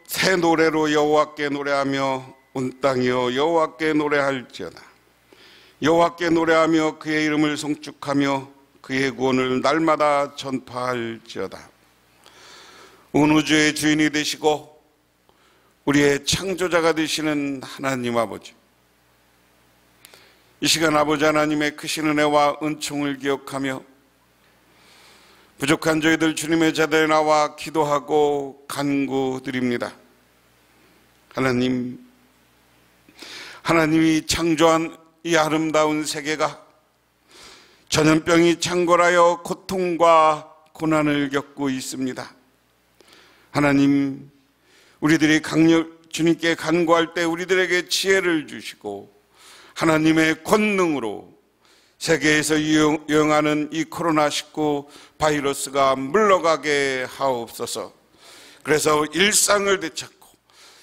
새 노래로 여호와께 노래하며 온 땅이여 여호와께 노래할지어다. 여호와께 노래하며 그의 이름을 송축하며 그의 구원을 날마다 전파할지어다. 온 우주의 주인이 되시고 우리의 창조자가 되시는 하나님 아버지, 이 시간 아버지 하나님의 크신 은혜와 은총을 기억하며 부족한 저희들 주님의 자리에 나와 기도하고 간구드립니다. 하나님이 창조한 이 아름다운 세계가 전염병이 창궐하여 고통과 고난을 겪고 있습니다. 하나님, 우리들이 주님께 간구할 때 우리들에게 지혜를 주시고 하나님의 권능으로 세계에서 유행하는 이 코로나19 바이러스가 물러가게 하옵소서. 그래서 일상을 되찾고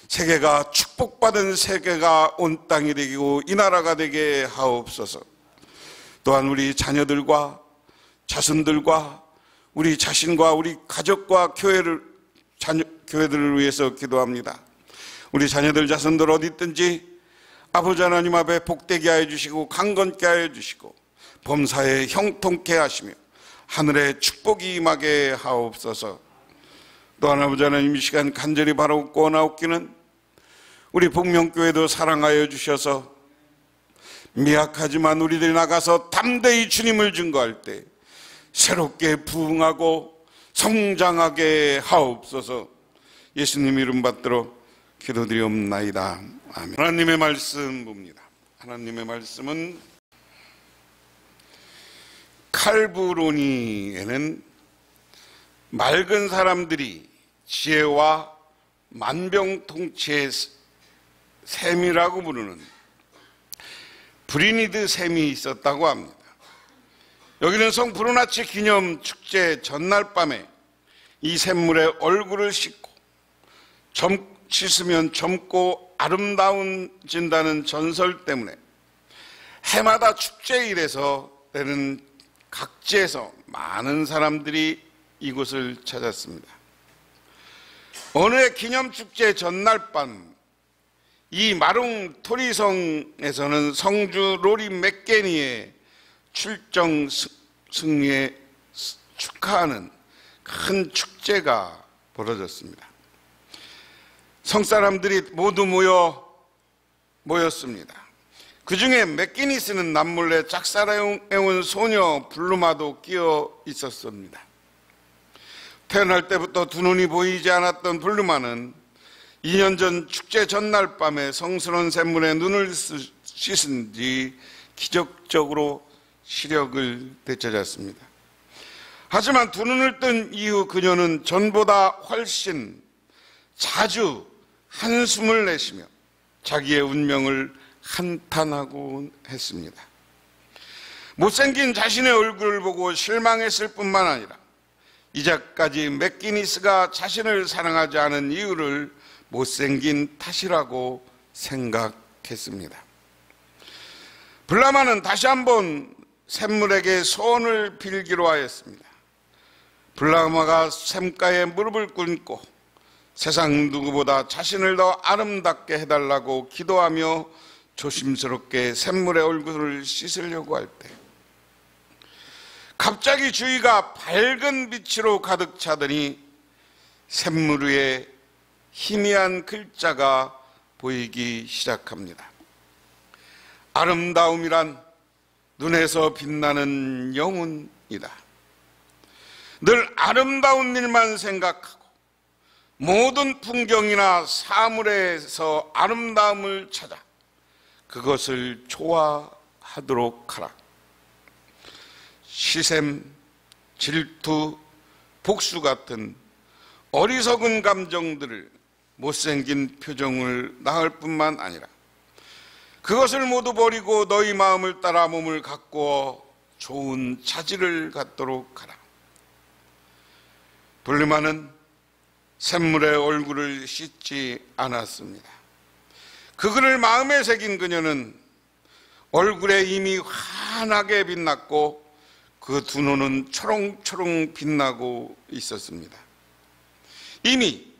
세계가 축복받은 세계가 온 땅이 되고 이 나라가 되게 하옵소서. 또한 우리 자녀들과 자손들과 우리 자신과 우리 가족과 교회들을 위해서 기도합니다. 우리 자녀들 자손들 어디 있든지 아버지 하나님 앞에 복되게 하여 주시고 강건케 하여 주시고 범사에 형통케 하시며 하늘에 축복이 임하게 하옵소서. 또한 아버지 하나님, 이 시간 간절히 바라옵고 원하옵기는 우리 복명교회도 사랑하여 주셔서 미약하지만 우리들이 나가서 담대히 주님을 증거할 때 새롭게 부흥하고 성장하게 하옵소서. 예수님 이름 받들어 기도드리옵나이다. 아멘. 하나님의 말씀 봅니다. 하나님의 말씀은 칼부로니에는 맑은 사람들이 지혜와 만병통치의 샘이라고 부르는 브리니드 샘이 있었다고 합니다. 여기는 성 브루나치 기념 축제 전날 밤에 이 샘물에 얼굴을 씻고 씻으면 젊고 아름다워진다는 전설 때문에 해마다 축제일에서 때는 각지에서 많은 사람들이 이곳을 찾았습니다. 어느 해 기념축제 전날 밤, 이 마룽 토리성에서는 성주 로리 맥게니의 출정 승리에 축하하는 큰 축제가 벌어졌습니다. 성사람들이 모두 모였습니다. 그 중에 맥기니스는 남몰래 짝사랑해온 소녀 블루마도 끼어 있었습니다. 태어날 때부터 두 눈이 보이지 않았던 블루마는 2년 전 축제 전날 밤에 성스러운 샘물에 눈을 씻은 뒤 기적적으로 시력을 되찾았습니다. 하지만 두 눈을 뜬 이후 그녀는 전보다 훨씬 자주 한숨을 내쉬며 자기의 운명을 한탄하고 했습니다. 못생긴 자신의 얼굴을 보고 실망했을 뿐만 아니라 이제까지 맥기니스가 자신을 사랑하지 않은 이유를 못생긴 탓이라고 생각했습니다. 블라마는 다시 한번 샘물에게 소원을 빌기로 하였습니다. 블라마가 샘가에 무릎을 꿇고 세상 누구보다 자신을 더 아름답게 해달라고 기도하며 조심스럽게 샘물의 얼굴을 씻으려고 할 때 갑자기 주위가 밝은 빛으로 가득 차더니 샘물 위에 희미한 글자가 보이기 시작합니다. 아름다움이란 눈에서 빛나는 영혼이다. 늘 아름다운 일만 생각하고 모든 풍경이나 사물에서 아름다움을 찾아 그것을 좋아하도록 하라. 시샘, 질투, 복수 같은 어리석은 감정들을 못생긴 표정을 낳을 뿐만 아니라 그것을 모두 버리고 너희 마음을 따라 몸을 가꾸어 좋은 자질을 갖도록 하라. 블루마는 샘물에 얼굴을 씻지 않았습니다. 그 글을 마음에 새긴 그녀는 얼굴에 이미 환하게 빛났고 그 두 눈은 초롱초롱 빛나고 있었습니다. 이미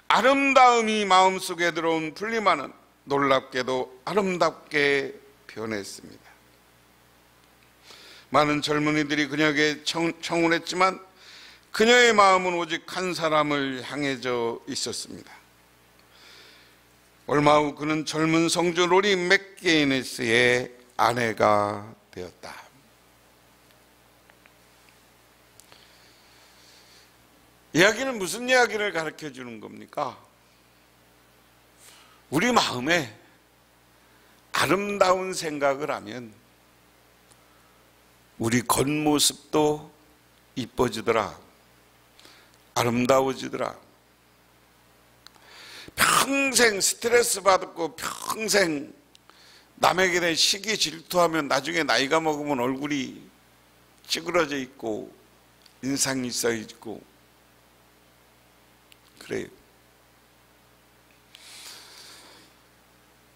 아름다움이 마음속에 들어온 분리만은 놀랍게도 아름답게 변했습니다. 많은 젊은이들이 그녀에게 청혼했지만 그녀의 마음은 오직 한 사람을 향해져 있었습니다. 얼마 후 그는 젊은 성주 로리 맥게이니스의 아내가 되었다. 이야기는 무슨 이야기를 가르쳐 주는 겁니까? 우리 마음에 아름다운 생각을 하면 우리 겉모습도 이뻐지더라, 아름다워지더라. 평생 스트레스 받고 평생 남에게 대해 시기 질투하면 나중에 나이가 먹으면 얼굴이 찌그러져 있고 인상이 써 있고 그래요.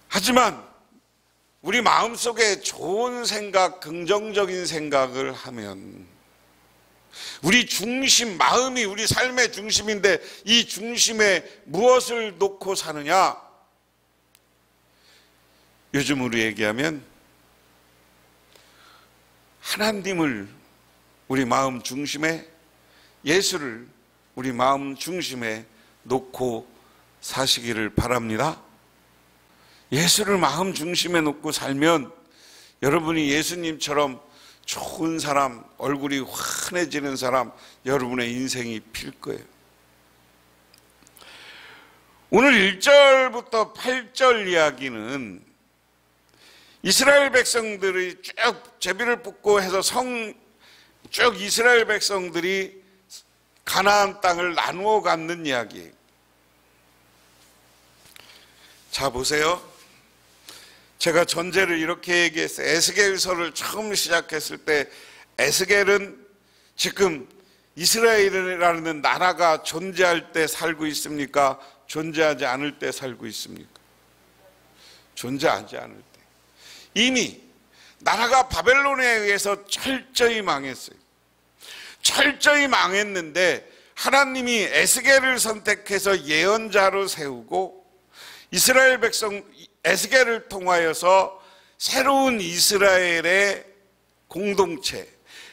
하지만 우리 마음속에 좋은 생각, 긍정적인 생각을 하면 우리 중심, 마음이 우리 삶의 중심인데 이 중심에 무엇을 놓고 사느냐? 요즘으로 얘기하면 하나님을 우리 마음 중심에, 예수를 우리 마음 중심에 놓고 사시기를 바랍니다. 예수를 마음 중심에 놓고 살면 여러분이 예수님처럼 좋은 사람, 얼굴이 환해지는 사람, 여러분의 인생이 필 거예요. 오늘 1절부터 8절 이야기는 이스라엘 백성들이 쭉 제비를 뽑고 해서 쭉 이스라엘 백성들이 가나안 땅을 나누어 갖는 이야기예요. 자, 보세요. 제가 전제를 이렇게 얘기했어요. 에스겔서를 처음 시작했을 때 에스겔은 지금 이스라엘이라는 나라가 존재할 때 살고 있습니까? 존재하지 않을 때 살고 있습니까? 존재하지 않을 때. 이미 나라가 바벨론에 의해서 철저히 망했어요. 철저히 망했는데 하나님이 에스겔을 선택해서 예언자로 세우고 이스라엘 백성 에스겔을 통하여서 새로운 이스라엘의 공동체,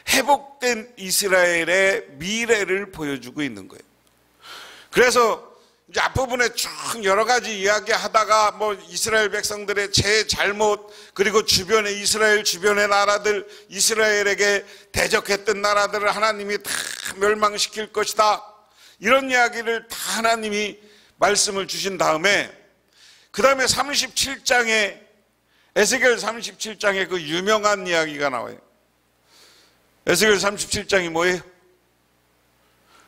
회복된 이스라엘의 미래를 보여주고 있는 거예요. 그래서 이제 앞부분에 쭉 여러 가지 이야기하다가 뭐 이스라엘 백성들의 제 잘못, 그리고 주변의 이스라엘 주변의 나라들, 이스라엘에게 대적했던 나라들을 하나님이 다 멸망시킬 것이다, 이런 이야기를 다 하나님이 말씀을 주신 다음에 그 다음에 37장에 에스겔 37장에 그 유명한 이야기가 나와요. 에스겔 37장이 뭐예요?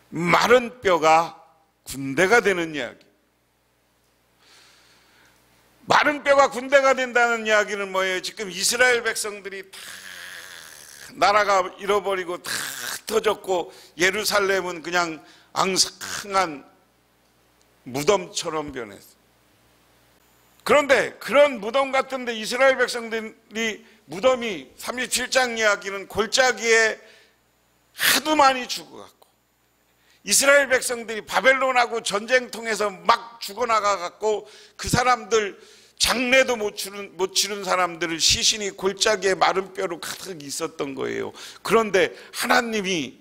마른 뼈가 군대가 되는 이야기. 마른 뼈가 군대가 된다는 이야기는 뭐예요? 지금 이스라엘 백성들이 다 나라가 잃어버리고 다 흩어졌고 예루살렘은 그냥 앙상한 무덤처럼 변했어요. 그런데 그런 무덤 같은데 이스라엘 백성들이 무덤이 37장 이야기는 골짜기에 하도 많이 죽어갖고 이스라엘 백성들이 바벨론하고 전쟁 통해서 막 죽어나가갖고 그 사람들 장례도 못 치른 사람들을 시신이 골짜기에 마른 뼈로 가득 있었던 거예요. 그런데 하나님이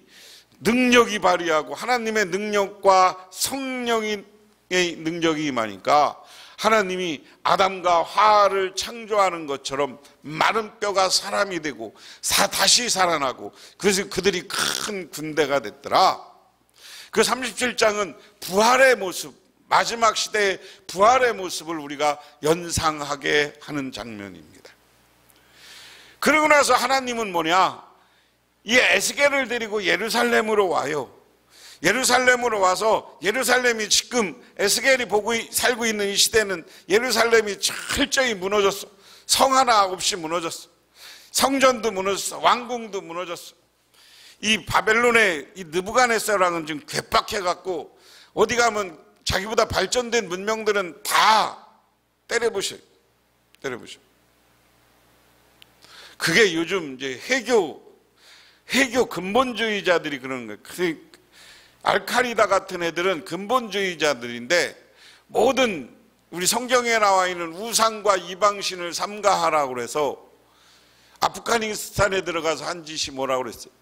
능력이 발휘하고 하나님의 능력과 성령의 능력이 임하니까 하나님이 아담과 하와를 창조하는 것처럼 마른 뼈가 사람이 되고 다시 살아나고 그래서 그들이 큰 군대가 됐더라. 그 37장은 부활의 모습, 마지막 시대의 부활의 모습을 우리가 연상하게 하는 장면입니다. 그러고 나서 하나님은 뭐냐? 이 에스겔을 데리고 예루살렘으로 와요. 예루살렘으로 와서 예루살렘이 지금 에스겔이 살고 있는 이 시대는 예루살렘이 철저히 무너졌어. 성 하나 없이 무너졌어. 성전도 무너졌어. 왕궁도 무너졌어. 이 바벨론의 이 느부갓네살랑은 지금 괴팍해갖고 어디 가면 자기보다 발전된 문명들은 다 때려부셔요. 그게 요즘 이제 해교 근본주의자들이 그러는 거예요. 알카리다 같은 애들은 근본주의자들인데 모든 우리 성경에 나와 있는 우상과 이방신을 삼가하라고 그래서 아프가니스탄에 들어가서 한 짓이 뭐라고 그랬어요?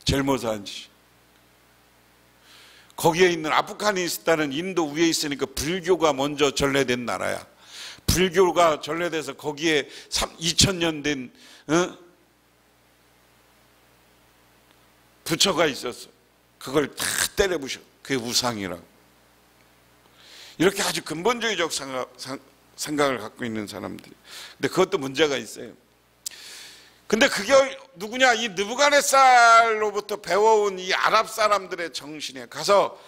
제일 먼저 한 짓이. 거기에 있는 아프가니스탄은 인도 위에 있으니까 불교가 먼저 전래된 나라야. 불교가 전래돼서 거기에 2000년 된 부처가 있었어. 그걸 다 때려부셔. 그게 우상이라고. 이렇게 아주 근본주의적 생각을 갖고 있는 사람들이. 근데 그것도 문제가 있어요. 근데 그게 누구냐? 이 느부갓네살로부터 배워온 이 아랍 사람들의 정신에 가서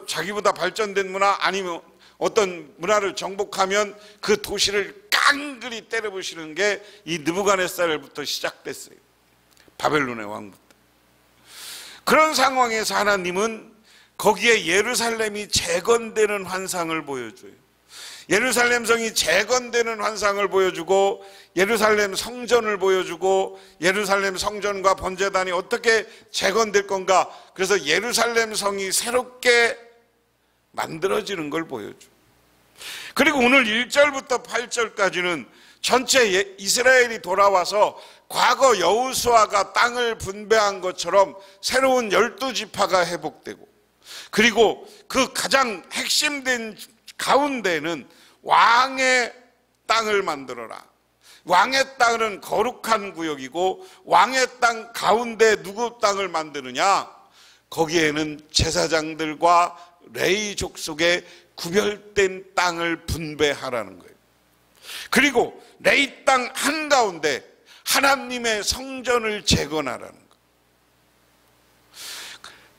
자기보다 발전된 문화 아니면 어떤 문화를 정복하면 그 도시를 깡그리 때려부시는 게 이 느부갓네살부터 시작됐어요. 바벨론의 왕부터. 그런 상황에서 하나님은 거기에 예루살렘이 재건되는 환상을 보여줘요. 예루살렘 성이 재건되는 환상을 보여주고 예루살렘 성전을 보여주고 예루살렘 성전과 번제단이 어떻게 재건될 건가. 그래서 예루살렘 성이 새롭게 만들어지는 걸 보여줘. 그리고 오늘 1절부터 8절까지는 전체 이스라엘이 돌아와서 과거 여호수아가 땅을 분배한 것처럼 새로운 12지파가 회복되고, 그리고 그 가장 핵심된 가운데는 왕의 땅을 만들어라. 왕의 땅은 거룩한 구역이고, 왕의 땅 가운데 누구 땅을 만드느냐? 거기에는 제사장들과 레위 족속의 구별된 땅을 분배하라는 거예요. 그리고 레위 땅 한가운데 하나님의 성전을 재건하라는 거예요.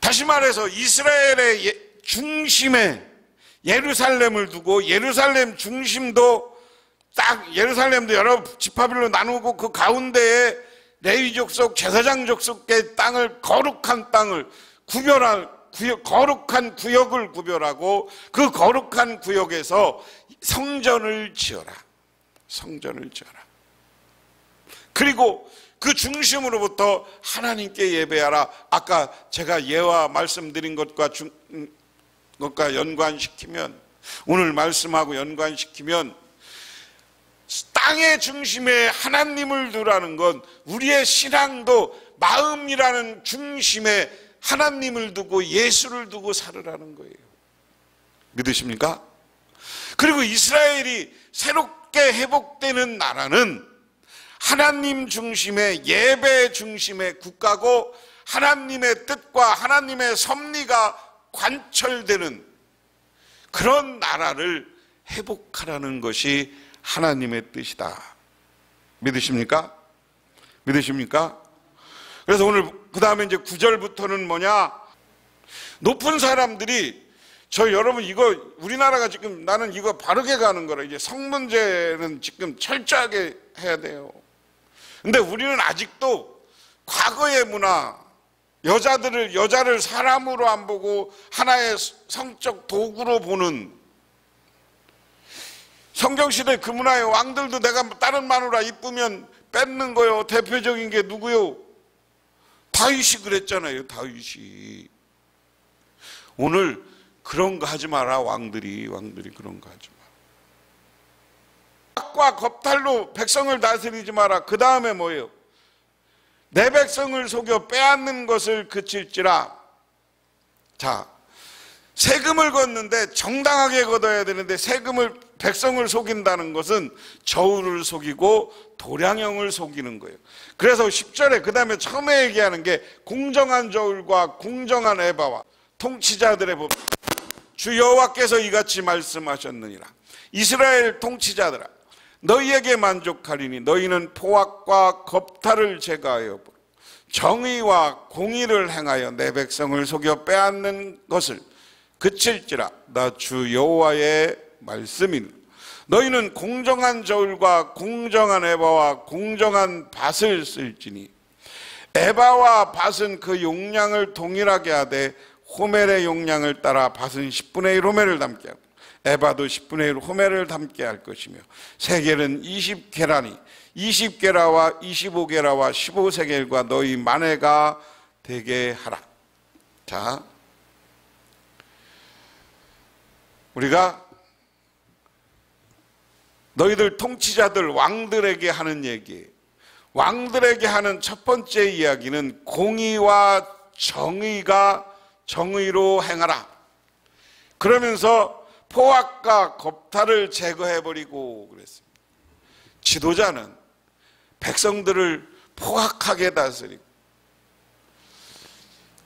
다시 말해서 이스라엘의 중심에 예루살렘을 두고, 예루살렘 중심도 딱 예루살렘도 여러 지파별로 나누고 그 가운데에 레위 족속, 제사장 족속의 땅을, 거룩한 땅을 거룩한 구역을 구별하고 그 거룩한 구역에서 성전을 지어라. 성전을 지어라. 그리고 그 중심으로부터 하나님께 예배하라. 아까 제가 예와 말씀드린 것과 연관시키면, 오늘 말씀하고 연관시키면, 땅의 중심에 하나님을 두라는 건 우리의 신앙도 마음이라는 중심에 하나님을 두고 예수를 두고 살으라는 거예요. 믿으십니까? 그리고 이스라엘이 새롭게 회복되는 나라는 하나님 중심의, 예배 중심의 국가고, 하나님의 뜻과 하나님의 섭리가 관철되는 그런 나라를 회복하라는 것이 하나님의 뜻이다. 믿으십니까? 믿으십니까? 그래서 오늘 그 다음에 이제 9절부터는 뭐냐? 높은 사람들이 여러분 이거 우리나라가 지금 나는 이거 바르게 가는 거라. 이제 성 문제는 지금 철저하게 해야 돼요. 근데 우리는 아직도 과거의 문화, 여자를 사람으로 안 보고 하나의 성적 도구로 보는, 성경시대 그 문화의 왕들도 내가 다른 마누라 이쁘면 뺏는 거요. 대표적인 게 누구요? 다윗이 그랬잖아요. 다윗이. 오늘 그런 거 하지 마라. 왕들이 그런 거 하지 마라. 악과 겁탈로 백성을 다스리지 마라. 그 다음에 뭐예요? 내 백성을 속여 빼앗는 것을 그칠지라. 자, 세금을 걷는데 정당하게 걷어야 되는데 백성을 속인다는 것은 저울을 속이고 도량형을 속이는 거예요. 그래서 10절에 그 다음에 처음에 얘기하는 게 공정한 저울과 공정한 에바와 통치자들의 법. 주 여호와께서 이같이 말씀하셨느니라. 이스라엘 통치자들아, 너희에게 만족하리니 너희는 포악과 겁탈을 제거하여 정의와 공의를 행하여 내 백성을 속여 빼앗는 것을 그칠지라. 나 주 여호와의 말씀이니 너희는 공정한 저울과 공정한 에바와 공정한 밭을 쓸지니 에바와 밭은 그 용량을 동일하게 하되 호멜의 용량을 따라 밭은 10분의 1 호멜을 담게 하고 에바도 10분의 1 호멜을 담게 할 것이며 세겔은 20계라니 20계라와 25계라와 15세겔과 너희 만회가 되게 하라. 자, 우리가 너희들 통치자들 왕들에게 하는 얘기예요. 왕들에게 하는 첫 번째 이야기는 공의와 정의로 행하라. 그러면서 포악과 겁탈을 제거해버리고 그랬습니다. 지도자는 백성들을 포악하게 다스리고,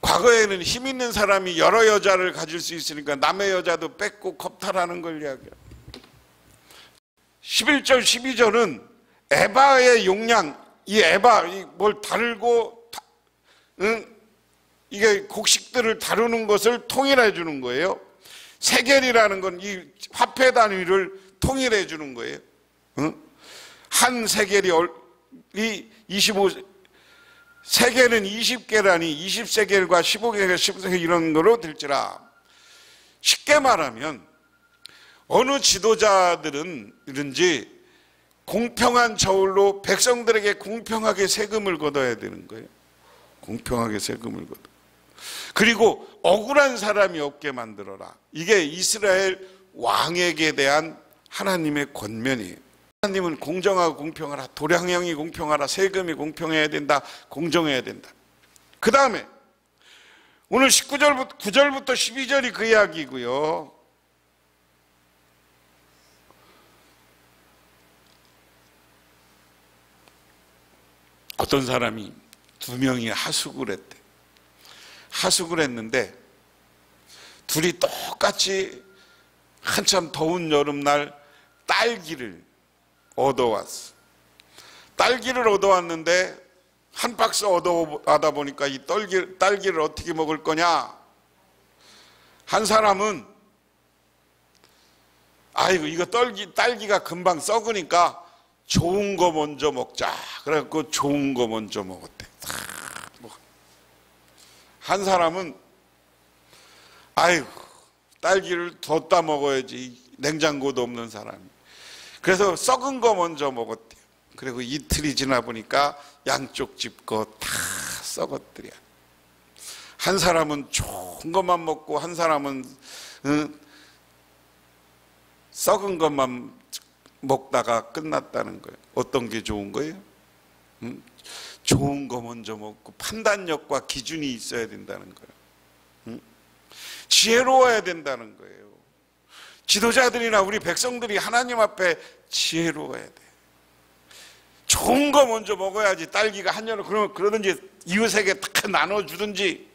과거에는 힘 있는 사람이 여러 여자를 가질 수 있으니까 남의 여자도 뺏고 겁탈하는 걸 이야기해요. 11절 12절은 에바의 용량, 이 에바, 뭘 다루고, 이게 곡식들을 다루는 것을 통일해 주는 거예요. 세겔이라는 건 이 화폐 단위를 통일해 주는 거예요. 한 세겔이 25, 세겔은 20계란이 20세겔과 15계란, 15세겔 이런 거로 될지라. 쉽게 말하면 어느 지도자들은지 공평한 저울로 백성들에게 공평하게 세금을 걷어야 되는 거예요. 공평하게 세금을 걷어. 그리고 억울한 사람이 없게 만들어라. 이게 이스라엘 왕에게 대한 하나님의 권면이에요. 하나님은 공정하고 공평하라, 도량형이 공평하라, 세금이 공평해야 된다, 공정해야 된다. 그 다음에 오늘 9절부터 12절이 그 이야기고요. 어떤 사람이 두 명이 하숙을 했대. 하숙을 했는데 둘이 똑같이 한참 더운 여름날 딸기를 얻어왔어. 딸기를 얻어왔는데 한 박스 얻어와다 보니까 이 딸기를 어떻게 먹을 거냐? 한 사람은 아이고 이거 딸기가 금방 썩으니까 좋은 거 먼저 먹자. 그래갖고 좋은 거 먼저 먹었대. 한 사람은 아이고 딸기를 뒀다 먹어야지, 냉장고도 없는 사람이. 그래서 썩은 거 먼저 먹었대요. 그리고 이틀이 지나 보니까 양쪽 집 거 다 썩었더래. 한 사람은 좋은 것만 먹고 한 사람은 썩은 것만 먹다가 끝났다는 거예요. 어떤 게 좋은 거예요? 좋은 거 먼저 먹고 판단력과 기준이 있어야 된다는 거예요. 지혜로워야 된다는 거예요. 지도자들이나 우리 백성들이 하나님 앞에 지혜로워야 돼. 좋은 거 먼저 먹어야지. 딸기가 한 년을 그러든지 이웃에게 다 나눠주든지.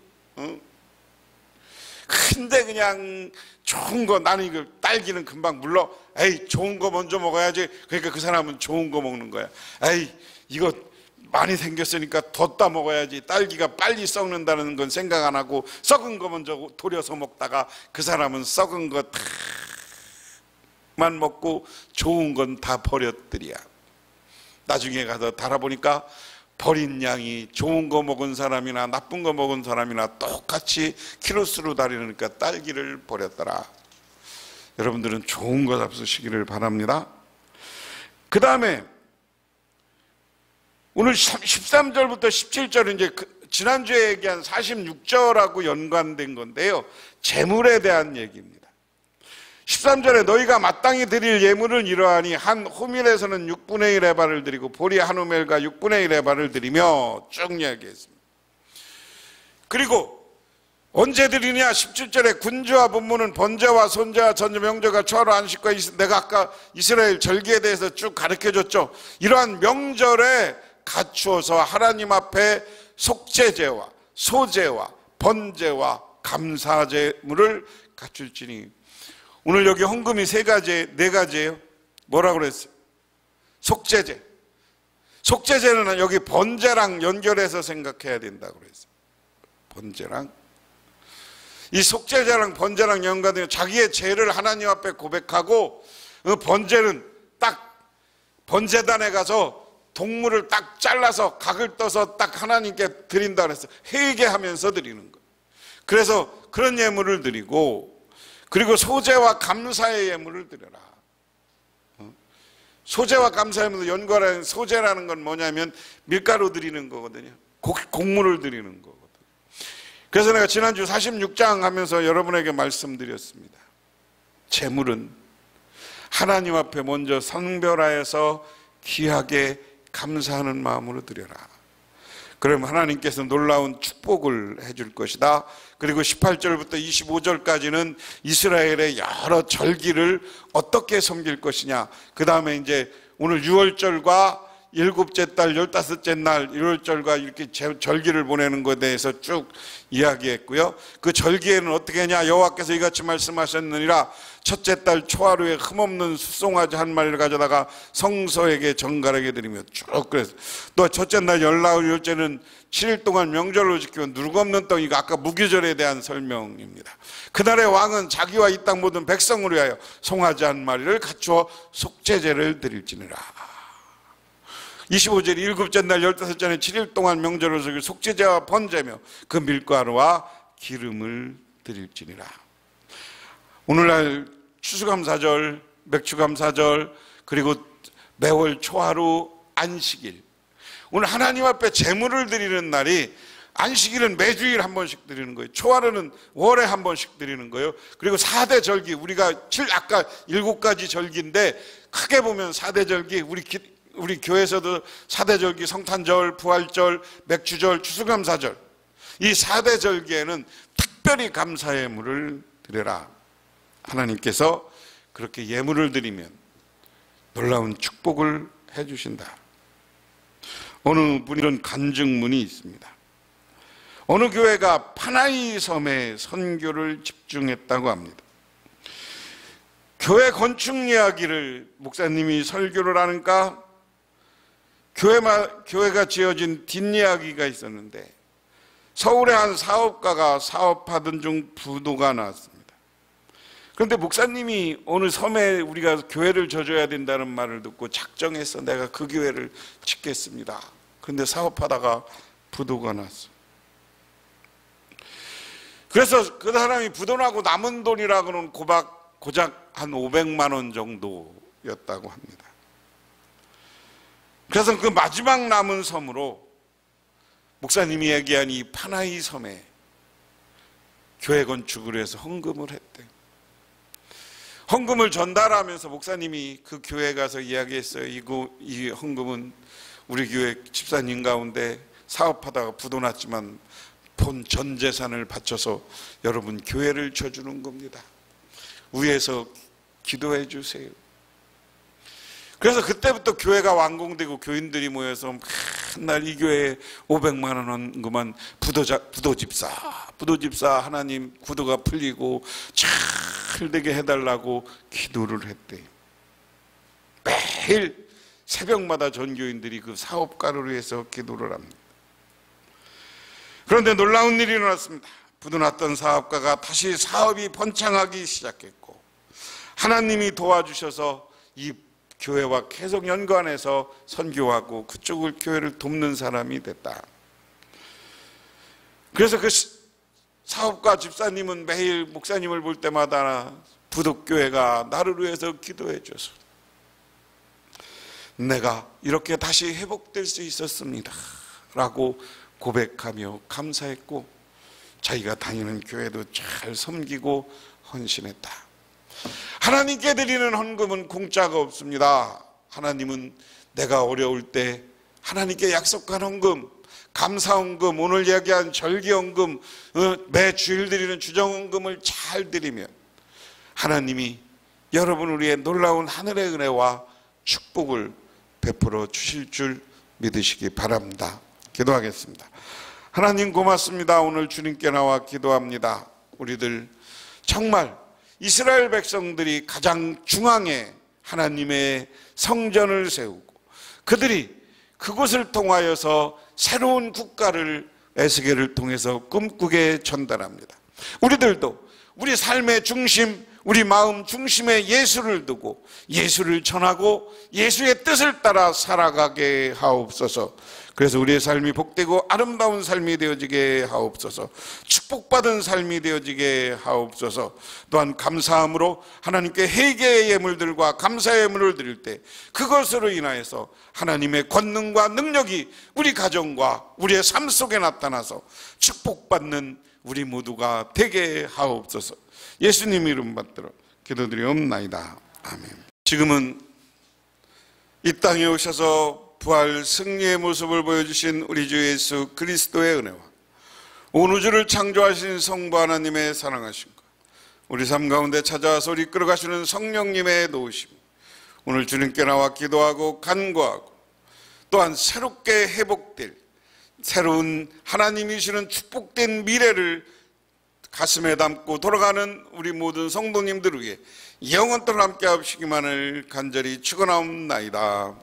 근데 그냥 좋은 거, 나는 이거 딸기는 금방 물러. 에이 좋은 거 먼저 먹어야지. 그러니까 그 사람은 좋은 거 먹는 거야. 에이 이거 많이 생겼으니까 뒀다 먹어야지. 딸기가 빨리 썩는다는 건 생각 안 하고 썩은 거 먼저 돌려서 먹다가 그 사람은 썩은 거 다만 먹고 좋은 건 다 버렸더리야. 나중에 가서 달아보니까 버린 양이 좋은 거 먹은 사람이나 나쁜 거 먹은 사람이나 똑같이 키로수로 다르니까 딸기를 버렸더라. 여러분들은 좋은 거 잡수시기를 바랍니다. 그 다음에 오늘 13절부터 17절은 이제 지난주에 얘기한 46절하고 연관된 건데요. 재물에 대한 얘기입니다. 13절에 너희가 마땅히 드릴 예물은 이러하니 한 호밀에서는 6분의 1 에바를 드리고 보리 한 호멜과 6분의 1 에바를 드리며 쭉 얘기했습니다. 그리고 언제 드리냐? 17절에 군주와 분무는 번제와 손제와 전제 명제가 초하루 안식과 내가 아까 이스라엘 절기에 대해서 쭉 가르쳐줬죠. 이러한 명절에 갖추어서 하나님 앞에 속죄제와 소제와 번제와 감사제물을 갖출지니. 오늘 여기 헌금이 네 가지예요. 뭐라고 그랬어요? 속죄제. 속죄제는 여기 번제랑 연결해서 생각해야 된다고 그랬어요. 번제랑. 이 속죄제랑 번제랑 연관되면 자기의 죄를 하나님 앞에 고백하고, 번제는 딱 번제단에 가서 동물을 딱 잘라서 각을 떠서 딱 하나님께 드린다 그랬어요. 회개하면서 드리는 거예요. 그래서 그런 예물을 드리고, 그리고 소제와 감사의 예물을 드려라. 소제와 감사의 예물도 연결하는, 소제라는 건 뭐냐면 밀가루 드리는 거거든요. 곡물을 드리는 거거든요. 그래서 내가 지난주 46장 하면서 여러분에게 말씀드렸습니다. 재물은 하나님 앞에 먼저 성별하여서 귀하게 감사하는 마음으로 드려라. 그럼 하나님께서 놀라운 축복을 해줄 것이다. 그리고 18절부터 25절까지는 이스라엘의 여러 절기를 어떻게 섬길 것이냐. 그 다음에 이제 오늘 6월절과 일곱째 달, 15째 날 1월절과 이렇게 절기를 보내는 것에 대해서 쭉 이야기했고요. 그 절기에는 어떻게 하냐. 여호와께서 이같이 말씀하셨느니라. 첫째 달 초하루에 흠없는 숫송아지 한 마리를 가져다가 성소에게 정갈하게 드리며 쭉 그래서 또 첫째 날 열나흘 열째는 7일 동안 명절을 지키고 누룩 없는 떡. 이거 아까 무교절에 대한 설명입니다. 그날의 왕은 자기와 이 땅 모든 백성을 위하여 송아지 한 마리를 갖추어 속죄제를 드릴지니라. 25절 일곱째 날 15절에 7일 동안 명절을 지키고 속죄제와 번제며 그 밀가루와 기름을 드릴지니라. 오늘날 추수감사절, 맥추감사절, 그리고 매월 초하루 안식일, 오늘 하나님 앞에 제물을 드리는 날이, 안식일은 매주일 한 번씩 드리는 거예요. 초하루는 월에 한 번씩 드리는 거예요. 그리고 4대 절기, 우리가 아까 7가지 절기인데 크게 보면 4대 절기, 우리 교회에서도 4대 절기, 성탄절, 부활절, 맥주절, 추수감사절, 이 4대 절기에는 특별히 감사의 예물을 드려라. 하나님께서 그렇게 예물을 드리면 놀라운 축복을 해주신다. 어느 분이 이런 간증문이 있습니다. 어느 교회가 파나이 섬에 선교를 집중했다고 합니다. 교회 건축 이야기를 목사님이 설교를 하니까 교회가 지어진 뒷이야기가 있었는데, 서울의 한 사업가가 사업하던 중 부도가 났습니다. 그런데 목사님이 어느 섬에 우리가 교회를 져줘야 된다는 말을 듣고 작정해서 내가 그 교회를 짓겠습니다. 그런데 사업하다가 부도가 났어. 그래서 그 사람이 부도나고 남은 돈이라고는 고작 한 500만 원 정도였다고 합니다. 그래서 그 마지막 남은 섬으로 목사님이 얘기한 이 파나이 섬에 교회 건축을 해서 헌금을 했대요. 헌금을 전달하면서 목사님이 그 교회에 가서 이야기했어요. 이 헌금은 우리 교회 집사님 가운데 사업하다가 부도났지만 본 전 재산을 바쳐서 여러분 교회를 쳐주는 겁니다. 위에서 기도해 주세요. 그래서 그때부터 교회가 완공되고 교인들이 모여서 맨날 이 교회에 500만 원 헌금한 부도집사 하나님 구도가 풀리고 잘 되게 해달라고 기도를 했대요. 매일 새벽마다 전교인들이 그 사업가를 위해서 기도를 합니다. 그런데 놀라운 일이 일어났습니다. 부도났던 사업가가 다시 사업이 번창하기 시작했고, 하나님이 도와주셔서 이 교회와 계속 연관해서 선교하고 그쪽을 교회를 돕는 사람이 됐다. 그래서 그 사업가 집사님은 매일 목사님을 볼 때마다 부덕교회가 나를 위해서 기도해 줘서 내가 이렇게 다시 회복될 수 있었습니다 라고 고백하며 감사했고, 자기가 다니는 교회도 잘 섬기고 헌신했다. 하나님께 드리는 헌금은 공짜가 없습니다. 하나님은 내가 어려울 때 하나님께 약속한 헌금, 감사 헌금, 오늘 이야기한 절기 헌금, 매 주일 드리는 주정 헌금을 잘 드리면 하나님이 여러분을 위해 놀라운 하늘의 은혜와 축복을 베풀어 주실 줄 믿으시기 바랍니다. 기도하겠습니다. 하나님 고맙습니다. 오늘 주님께 나와 기도합니다. 우리들 정말 이스라엘 백성들이 가장 중앙에 하나님의 성전을 세우고 그들이 그곳을 통하여서 새로운 국가를 에스겔을 통해서 꿈꾸게 전달합니다. 우리들도 우리 삶의 중심, 우리 마음 중심에 예수를 두고 예수를 전하고 예수의 뜻을 따라 살아가게 하옵소서. 그래서 우리의 삶이 복되고 아름다운 삶이 되어지게 하옵소서. 축복받은 삶이 되어지게 하옵소서. 또한 감사함으로 하나님께 회개의 예물들과 감사의 예물을 드릴 때 그것으로 인하여서 하나님의 권능과 능력이 우리 가정과 우리의 삶 속에 나타나서 축복받는 우리 모두가 되게 하옵소서. 예수님 이름 받들어 기도드리옵나이다. 아멘. 지금은 이 땅에 오셔서 부활 승리의 모습을 보여주신 우리 주 예수 그리스도의 은혜와 온 우주를 창조하신 성부 하나님의 사랑하심과 우리 삶 가운데 찾아와서 우리 이끌어가시는 성령님의 도우심, 오늘 주님께 나와 기도하고 간구하고 또한 새롭게 회복될 새로운 하나님이 주시는 축복된 미래를 가슴에 담고 돌아가는 우리 모든 성도님들을 위해 영원토록 함께 하시기만을 간절히 축원하옵나이다.